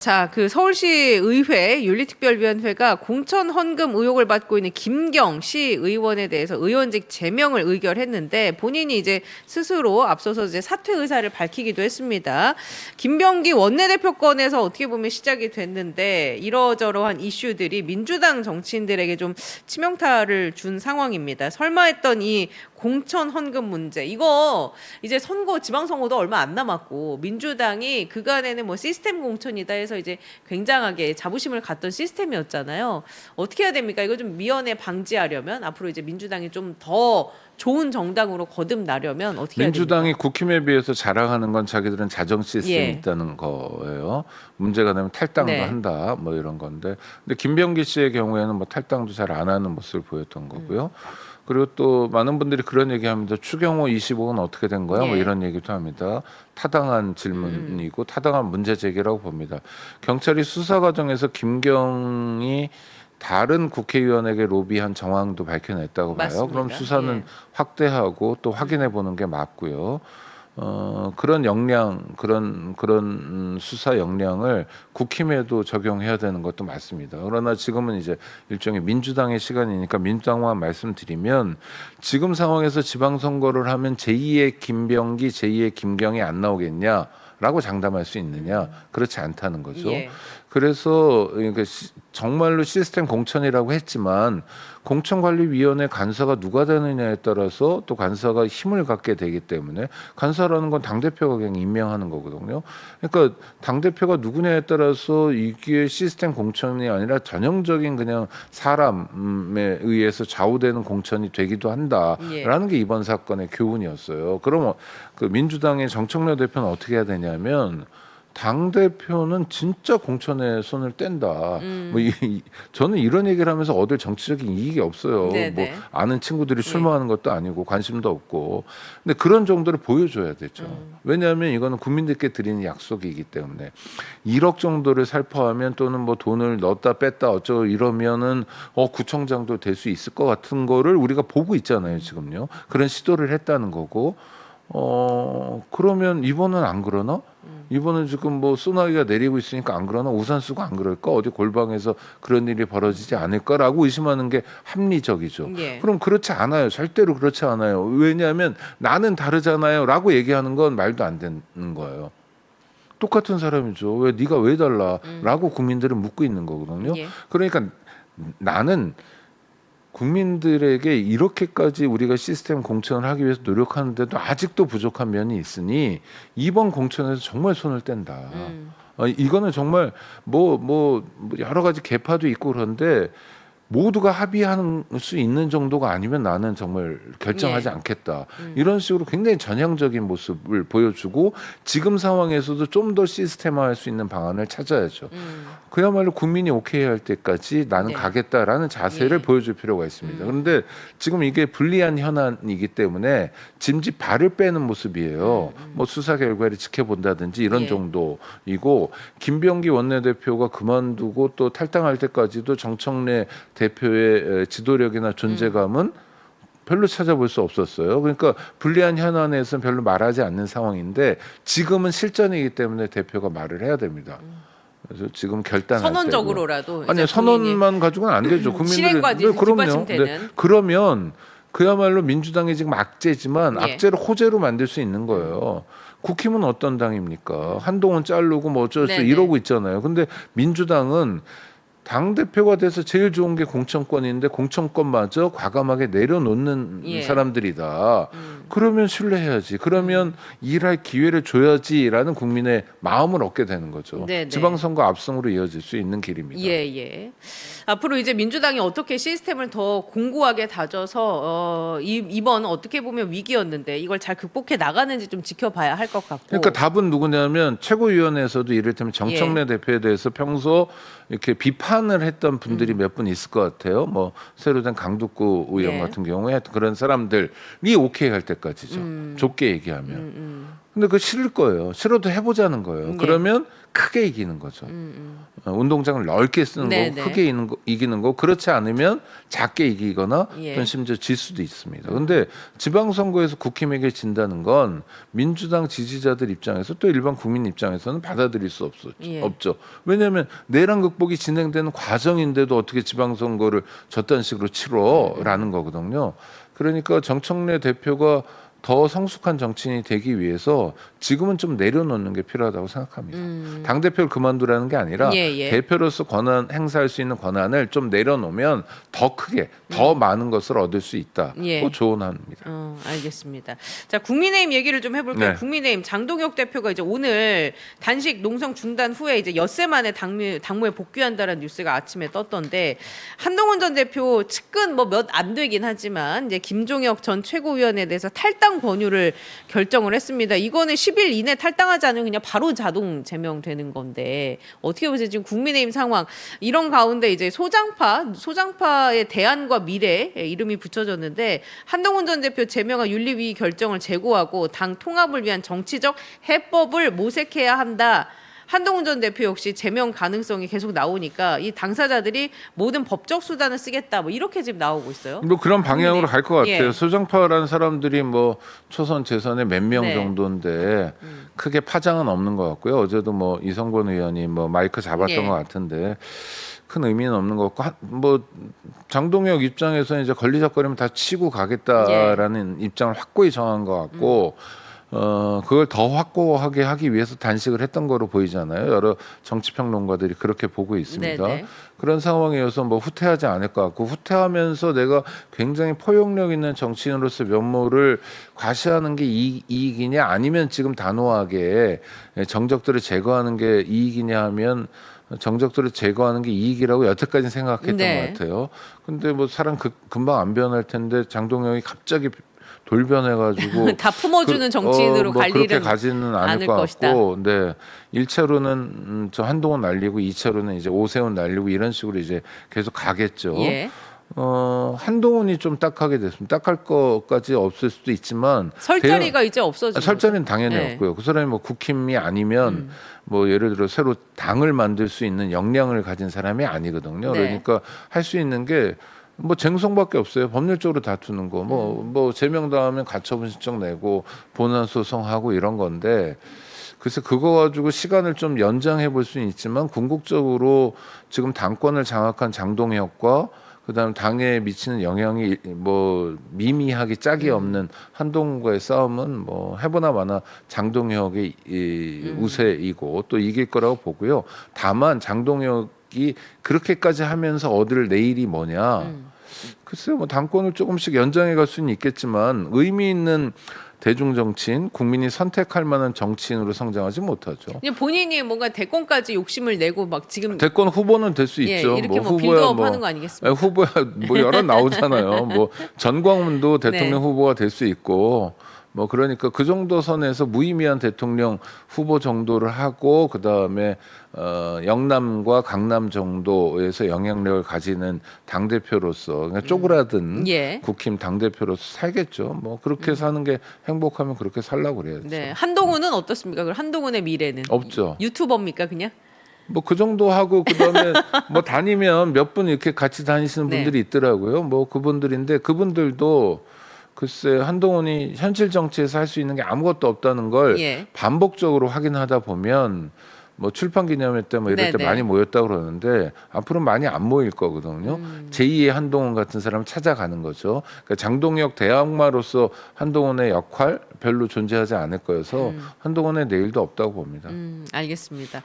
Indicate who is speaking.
Speaker 1: 자, 그 서울시 의회 윤리특별위원회가 공천 헌금 의혹을 받고 있는 김경 시 의원에 대해서 의원직 제명을 의결했는데 본인이 이제 스스로 앞서서 이제 사퇴 의사를 밝히기도 했습니다. 김병기 원내대표권에서 어떻게 보면 시작이 됐는데 이러저러한 이슈들이 민주당 정치인들에게 좀 치명타를 준 상황입니다. 설마 했던 이 공천 헌금 문제 이거 이제 지방선거도 얼마 안 남았고 민주당이 그간에는 뭐 시스템 공천이다 해서 이제 굉장하게 자부심을 갖던 시스템이었잖아요. 어떻게 해야 됩니까? 이거 좀 미연에 방지하려면 앞으로 이제 민주당이 좀 더 좋은 정당으로 거듭나려면 어떻게 해야 됩니까?
Speaker 2: 민주당이 국힘에 비해서 자랑하는 건 자기들은 자정 시스템이
Speaker 1: 예.
Speaker 2: 있다는 거예요. 문제가 되면 탈당도
Speaker 1: 네.
Speaker 2: 한다 뭐 이런 건데, 근데 김병기 씨의 경우에는 뭐 탈당도 잘 안 하는 모습을 보였던 거고요. 그리고 또 많은 분들이 그런 얘기합니다. 추경호 20억은 어떻게 된 거야? 뭐
Speaker 1: 예.
Speaker 2: 이런 얘기도 합니다. 타당한 질문이고 타당한 문제 제기라고 봅니다. 경찰이 수사 과정에서 김경이 다른 국회의원에게 로비한 정황도 밝혀냈다고 봐요.
Speaker 1: 맞습니다.
Speaker 2: 그럼 수사는
Speaker 1: 예.
Speaker 2: 확대하고 또 확인해 보는 게 맞고요. 그런 역량, 그런 수사 역량을 국힘에도 적용해야 되는 것도 맞습니다. 그러나 지금은 이제 일종의 민주당의 시간이니까 민주당만 말씀드리면, 지금 상황에서 지방선거를 하면 제2의 김병기, 제2의 김경이 안 나오겠냐라고 장담할 수 있느냐? 그렇지 않다는 거죠.
Speaker 1: 예.
Speaker 2: 그래서 그러니까 정말로 시스템 공천이라고 했지만 공천관리위원회 간사가 누가 되느냐에 따라서 또 간사가 힘을 갖게 되기 때문에, 간사라는 건 당대표가 그냥 임명하는 거거든요. 그러니까 당대표가 누구냐에 따라서 이게 시스템 공천이 아니라 전형적인 그냥 사람에 의해서 좌우되는 공천이 되기도 한다라는 게 이번 사건의 교훈이었어요. 그러면 그 민주당의 정청래 대표는 어떻게 해야 되냐면, 당 대표는 진짜 공천에 손을 뗀다. 저는 이런 얘기를 하면서 얻을 정치적인 이익이 없어요.
Speaker 1: 네네.
Speaker 2: 뭐 아는 친구들이 출마하는 것도 아니고 관심도 없고. 근데 그런 정도를 보여줘야 되죠. 왜냐하면 이거는 국민들께 드리는 약속이기 때문에 1억 정도를 살포하면, 또는 뭐 돈을 넣었다 뺐다 어쩌고 이러면은 구청장도 될 수 있을 것 같은 거를 우리가 보고 있잖아요, 지금요. 그런 시도를 했다는 거고. 그러면 이번은 안 그러나? 이번은 지금 뭐 소나기가 내리고 있으니까 안 그러나? 우산 쓰고 안 그럴까? 어디 골방에서 그런 일이 벌어지지 않을까라고 의심하는 게 합리적이죠.
Speaker 1: 예.
Speaker 2: 그럼 그렇지 않아요. 절대로 그렇지 않아요. 왜냐하면 나는 다르잖아요 라고 얘기하는 건 말도 안 되는 거예요. 똑같은 사람이죠. 왜 네가 왜 달라? 라고 국민들은 묻고 있는 거거든요.
Speaker 1: 예.
Speaker 2: 그러니까 나는 국민들에게 이렇게까지 우리가 시스템 공천을 하기 위해서 노력하는데도 아직도 부족한 면이 있으니 이번 공천에서 정말 손을 뗀다. 이거는 정말 뭐 여러 가지 계파도 있고 그런데 모두가 합의할 수 있는 정도가 아니면 나는 정말 결정하지
Speaker 1: 예.
Speaker 2: 않겠다. 이런 식으로 굉장히 전향적인 모습을 보여주고, 지금 상황에서도 좀 더 시스템화할 수 있는 방안을 찾아야죠. 그야말로 국민이 오케이 할 때까지 나는
Speaker 1: 네.
Speaker 2: 가겠다라는 자세를
Speaker 1: 예.
Speaker 2: 보여줄 필요가 있습니다. 그런데 지금 이게 불리한 현안이기 때문에 짐짓 발을 빼는 모습이에요. 뭐 수사 결과를 지켜본다든지 이런
Speaker 1: 예.
Speaker 2: 정도이고, 김병기 원내대표가 그만두고 또 탈당할 때까지도 정청래 대표의 지도력이나 존재감은 별로 찾아볼 수 없었어요. 그러니까 불리한 현안에서는 별로 말하지 않는 상황인데, 지금은 실전이기 때문에 대표가 말을 해야 됩니다. 그래서 지금 결단할
Speaker 1: 선언적으로라도
Speaker 2: 때고. 아니,
Speaker 1: 이제
Speaker 2: 선언만 가지고는 안 되죠. 국민들이
Speaker 1: 실행과
Speaker 2: 네, 그럼요.
Speaker 1: 뒷받침되는.
Speaker 2: 네, 그러면 그야말로 민주당이 지금 악재지만
Speaker 1: 예.
Speaker 2: 악재를 호재로 만들 수 있는 거예요. 국힘은 어떤 당입니까? 한동훈 자르고 뭐 어쩌고
Speaker 1: 네네.
Speaker 2: 이러고 있잖아요. 근데 민주당은 당대표가 돼서 제일 좋은 게 공천권인데 공천권마저 과감하게 내려놓는
Speaker 1: 예.
Speaker 2: 사람들이다. 그러면 신뢰해야지. 그러면 일할 기회를 줘야지라는 국민의 마음을 얻게 되는 거죠.
Speaker 1: 네네.
Speaker 2: 지방선거 압승으로 이어질 수 있는 길입니다.
Speaker 1: 예. 앞으로 이제 민주당이 어떻게 시스템을 더 공고하게 다져서 이번 어떻게 보면 위기였는데 이걸 잘 극복해 나가는지 좀 지켜봐야 할 것 같고.
Speaker 2: 그러니까 답은 누구냐면, 최고위원회에서도 이를테면 정청래 대표에 대해서 평소 이렇게 비판을 했던 분들이 몇 분 있을 것 같아요. 뭐 새로 된 강두구 의원
Speaker 1: 네.
Speaker 2: 같은 경우에 그런 사람들이 오케이 할 때까지죠. 좁게 얘기하면. 근데 그거 싫을 거예요. 싫어도 해보자는 거예요.
Speaker 1: 네.
Speaker 2: 그러면 크게 이기는 거죠. 운동장을 넓게 쓰는
Speaker 1: 네네.
Speaker 2: 거고 크게 이기는 거. 그렇지 않으면 작게 이기거나
Speaker 1: 예.
Speaker 2: 또는 심지어 질 수도 있습니다. 그런데 지방선거에서 국힘에게 진다는 건 민주당 지지자들 입장에서 또 일반 국민 입장에서는 받아들일 수
Speaker 1: 예.
Speaker 2: 없죠. 왜냐하면 내란 극복이 진행되는 과정인데도 어떻게 지방선거를 저딴 식으로 치러라는 거거든요. 그러니까 정청래 대표가 더 성숙한 정치인이 되기 위해서 지금은 좀 내려놓는 게 필요하다고 생각합니다. 당대표를 그만두라는 게 아니라
Speaker 1: 예.
Speaker 2: 대표로서 권한 행사할 수 있는 권한을 좀 내려놓으면 더 크게 더 많은 것을 얻을 수 있다.
Speaker 1: 예.
Speaker 2: 그 조언합니다.
Speaker 1: 알겠습니다. 자, 국민의힘 얘기를 좀 해볼까요?
Speaker 2: 네.
Speaker 1: 국민의힘 장동혁 대표가 이제 오늘 단식 농성 중단 후에 이제 엿새 만에 당무에 복귀한다는 뉴스가 아침에 떴던데 한동훈 전 대표 측근 뭐 몇 안 되긴 하지만 이제 김종혁 전 최고위원에 대해서 탈당 권유를 결정을 했습니다. 이거는 10일 이내 탈당하지 않으면 그냥 바로 자동 제명되는 건데 어떻게 보세요? 지금 국민의힘 상황 이런 가운데 이제 소장파의 대안과 미래 이름이 붙여졌는데 한동훈 전 대표 제명과 윤리위 결정을 재고하고 당 통합을 위한 정치적 해법을 모색해야 한다. 한동훈 전 대표 역시 제명 가능성이 계속 나오니까 이 당사자들이 모든 법적 수단을 쓰겠다. 뭐 이렇게 지금 나오고 있어요.
Speaker 2: 뭐 그런 방향으로 갈 것 같아요.
Speaker 1: 예.
Speaker 2: 소장파라는 사람들이 뭐 초선 재선에 몇 명
Speaker 1: 네.
Speaker 2: 정도인데 크게 파장은 없는 것 같고요. 어제도 뭐 이성권 의원이 뭐 마이크 잡았던
Speaker 1: 예.
Speaker 2: 것 같은데 큰 의미는 없는 것 같고 뭐 장동혁 입장에서는 이제 걸리적거리면 다 치고 가겠다라는 입장을 확고히 정한 것 같고 그걸 더 확고하게 하기 위해서 단식을 했던 거로 보이잖아요. 여러 정치평론가들이 그렇게 보고 있습니다.
Speaker 1: 네네.
Speaker 2: 그런 상황이어서 뭐 후퇴하지 않을 것 같고 후퇴하면서 내가 굉장히 포용력 있는 정치인으로서 면모를 과시하는 게 이익이냐 아니면 지금 단호하게 정적들을 제거하는 게 이익이냐 하면 정적들을 제거하는 게 이익이라고 여태까지 생각했던
Speaker 1: 네.
Speaker 2: 것 같아요. 근데 뭐 사람 금방 안 변할 텐데 장동혁이 갑자기 돌변해가지고
Speaker 1: 다 품어주는 정치인으로
Speaker 2: 뭐
Speaker 1: 갈
Speaker 2: 그렇게
Speaker 1: 일은
Speaker 2: 가지는 않을
Speaker 1: 않을
Speaker 2: 것
Speaker 1: 것이다.
Speaker 2: 같고, 네 1차로는 저 한동훈 날리고 2차로는 이제 오세훈 날리고 이런 식으로 이제 계속 가겠죠.
Speaker 1: 예.
Speaker 2: 한동훈이 좀 딱하게 됐습니다. 딱할 것까지 없을 수도 있지만
Speaker 1: 설 자리가 이제 없어지는
Speaker 2: 설 자리는 당연히
Speaker 1: 네.
Speaker 2: 없고요. 그 사람이 뭐 국힘이 아니면 뭐 예를 들어 새로 당을 만들 수 있는 역량을 가진 사람이 아니거든요.
Speaker 1: 네.
Speaker 2: 그러니까 할 수 있는 게 뭐 쟁송밖에 없어요. 법률적으로 다투는 거. 뭐 제명당하면 가처분 신청 내고 본안 소송하고 이런 건데 그래서 그거 가지고 시간을 좀 연장해 볼 수는 있지만 궁극적으로 지금 당권을 장악한 장동혁과 그다음 당에 미치는 영향이 뭐 미미하게 짝이 없는 한동훈과의 싸움은 뭐 해보나 마나 장동혁의 우세이고 또 이길 거라고 보고요. 다만 장동혁이 그렇게까지 하면서 얻을 내일이 뭐냐? 글쎄요, 뭐 당권을 조금씩 연장해 갈 수는 있겠지만 의미 있는 대중 정치인, 국민이 선택할 만한 정치인으로 성장하지 못하죠.
Speaker 1: 그냥 본인이 뭔가 대권까지 욕심을 내고 막 지금
Speaker 2: 대권 후보는 될 수
Speaker 1: 예,
Speaker 2: 있죠.
Speaker 1: 이렇게 뭐
Speaker 2: 후보야
Speaker 1: 빌드업
Speaker 2: 뭐
Speaker 1: 하는 거 아니겠습니까?
Speaker 2: 후보야 뭐 여러 나오잖아요. 뭐 전광훈도 대통령
Speaker 1: 네.
Speaker 2: 후보가 될 수 있고 뭐 그러니까 그 정도 선에서 무의미한 대통령 후보 정도를 하고 그 다음에 영남과 강남 정도에서 영향력을 가지는 당 대표로서 그러니까 쪼그라든
Speaker 1: 예.
Speaker 2: 국힘 당 대표로서 살겠죠. 뭐 그렇게 사는 게 행복하면 그렇게 살라고 그래야죠.
Speaker 1: 네. 한동훈은 어떻습니까? 그럼 한동훈의 미래는
Speaker 2: 없죠.
Speaker 1: 유튜버입니까 그냥?
Speaker 2: 뭐 그 정도 하고 그다음에 뭐 다니면 몇 분 이렇게 같이 다니시는
Speaker 1: 네.
Speaker 2: 분들이 있더라고요. 뭐 그분들인데 그분들도 글쎄 한동훈이 현실 정치에서 할 수 있는 게 아무것도 없다는 걸
Speaker 1: 예.
Speaker 2: 반복적으로 확인하다 보면 뭐 출판 기념회 때 뭐 이럴
Speaker 1: 네네.
Speaker 2: 때 많이 모였다고 그러는데 앞으로 많이 안 모일 거거든요. 제2의 한동훈 같은 사람 찾아가는 거죠. 그러니까 장동혁 대항마로서 한동훈의 역할 별로 존재하지 않을 거여서 한동훈의 내일도 없다고 봅니다.
Speaker 1: 알겠습니다.